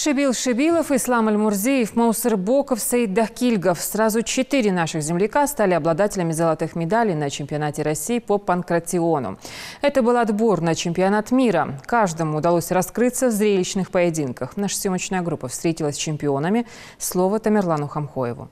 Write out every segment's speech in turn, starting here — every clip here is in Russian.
Шибил Шибилов, Ислам Аль-Мурзиев, Моусер Боков, Саид Дахкильгов. Сразу 4 наших земляка стали обладателями золотых медалей на чемпионате России по панкратиону. Это был отбор на чемпионат мира. Каждому удалось раскрыться в зрелищных поединках. Наша съемочная группа встретилась с чемпионами. Слово Тамерлану Хамхоеву.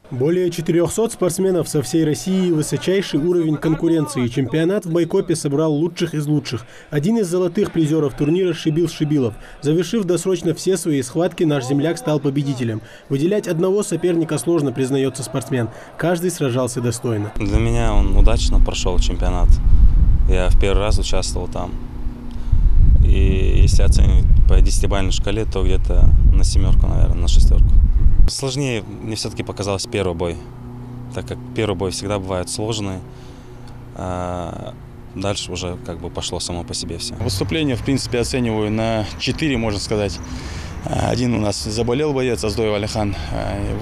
Более 400 спортсменов со всей России, высочайший уровень конкуренции. Чемпионат в Байкопе собрал лучших из лучших. Один из золотых призеров турнира Шибил Шибилов. Завершив досрочно все свои схватки, наш земляк стал победителем. Выделять одного соперника сложно, признается спортсмен. Каждый сражался достойно. Для меня он удачно прошел чемпионат. Я в первый раз участвовал там. И если оценивать по 10-бальной шкале, то где-то на 7, наверное, на 6. Сложнее мне все-таки показался первый бой, так как первый бой всегда бывает сложный, а дальше уже как бы пошло само по себе все. Выступление, в принципе, оцениваю на 4, можно сказать. Один у нас заболел боец, Аздоев Алихан,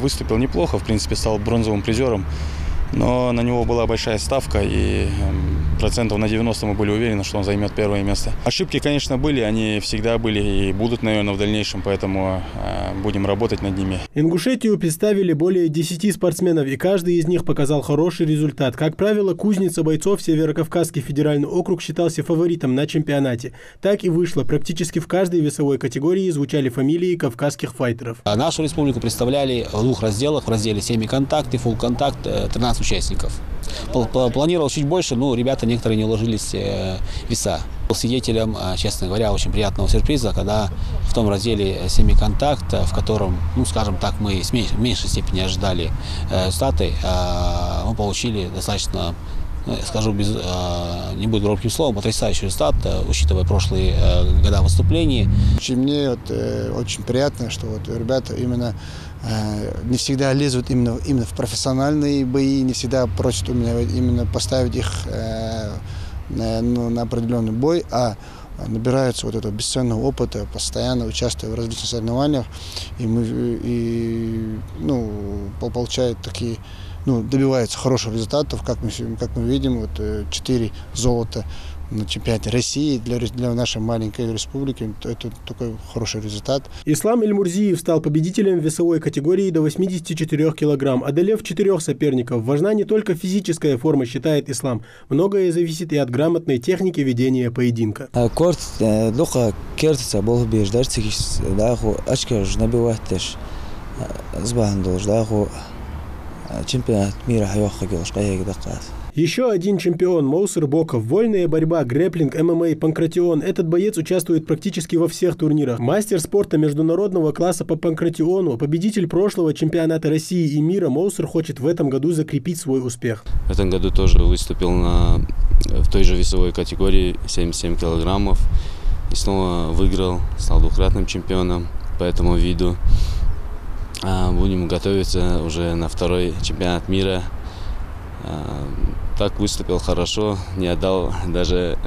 выступил неплохо, в принципе, стал бронзовым призером, но на него была большая ставка, и процентов на 90 мы были уверены, что он займет первое место. Ошибки, конечно, были, они всегда были и будут, наверное, в дальнейшем, поэтому будем работать над ними. Ингушетию представили более 10 спортсменов, и каждый из них показал хороший результат. Как правило, кузница бойцов Северокавказский федеральный округ считался фаворитом на чемпионате. Так и вышло. Практически в каждой весовой категории звучали фамилии кавказских файтеров. Нашу республику представляли в 2 разделах. В разделе семиконтакт и фулл-контакт 13 участников. Планировал чуть больше, но ребята некоторые не уложились в веса. Был свидетелем, честно говоря, очень приятного сюрприза, когда в том разделе семиконтакт, в котором, ну, скажем так, мы в меньшей степени ожидали результаты, мы получили достаточно, скажу не буду громким словом, потрясающий результат, учитывая прошлые года выступлений. Мне очень приятно, что ребята именно не всегда лезут именно в профессиональные бои, не всегда просят именно поставить их на определенный бой, а набираются этого бесценного опыта, постоянно участвуя в различных соревнованиях, получают такие, добиваются хороших результатов, как мы видим, 4 золота на чемпионате России для нашей маленькой республики. Это такой хороший результат. Ислам Аль-Мурзиев стал победителем в весовой категории до 84 килограмм, одолев 4 соперников. Важна не только физическая форма, считает Ислам. Многое зависит и от грамотной техники ведения поединка. Еще один чемпион Моусер Боков. Вольная борьба, грэпплинг, ММА, панкратион. Этот боец участвует практически во всех турнирах. Мастер спорта международного класса по панкратиону, победитель прошлого чемпионата России и мира, Моусер хочет в этом году закрепить свой успех. В этом году тоже выступил в той же весовой категории 77 килограммов. И снова выиграл, стал 2-кратным чемпионом по этому виду. Будем готовиться уже на 2-й чемпионат мира. Так выступил хорошо, даже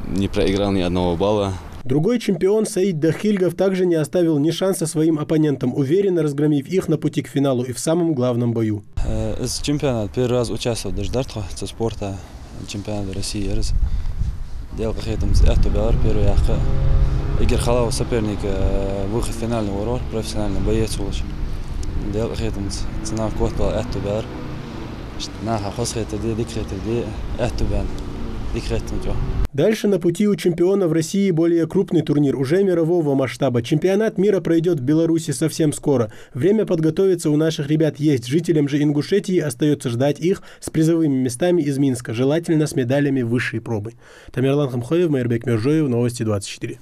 не проиграл ни одного балла. Другой чемпион Саид Дахкильгов также не оставил ни шанса своим оппонентам, уверенно разгромив их на пути к финалу и в самом главном бою. Чемпионат первый раз участвовал в Дартхо спорта чемпионата России. Делал какие-то первый яхка. Игорь Халав соперник выход финальный урок, профессиональный боец улучшил. Делал какие-то цена код был Эттубер. Дальше на пути у чемпиона в России более крупный турнир, уже мирового масштаба. Чемпионат мира пройдет в Беларуси совсем скоро. Время подготовиться у наших ребят есть. Жителям же Ингушетии остается ждать их с призовыми местами из Минска, желательно с медалями высшей пробы. Тамерлан Хамхоев, Майрбек Мержоев, Новости 24.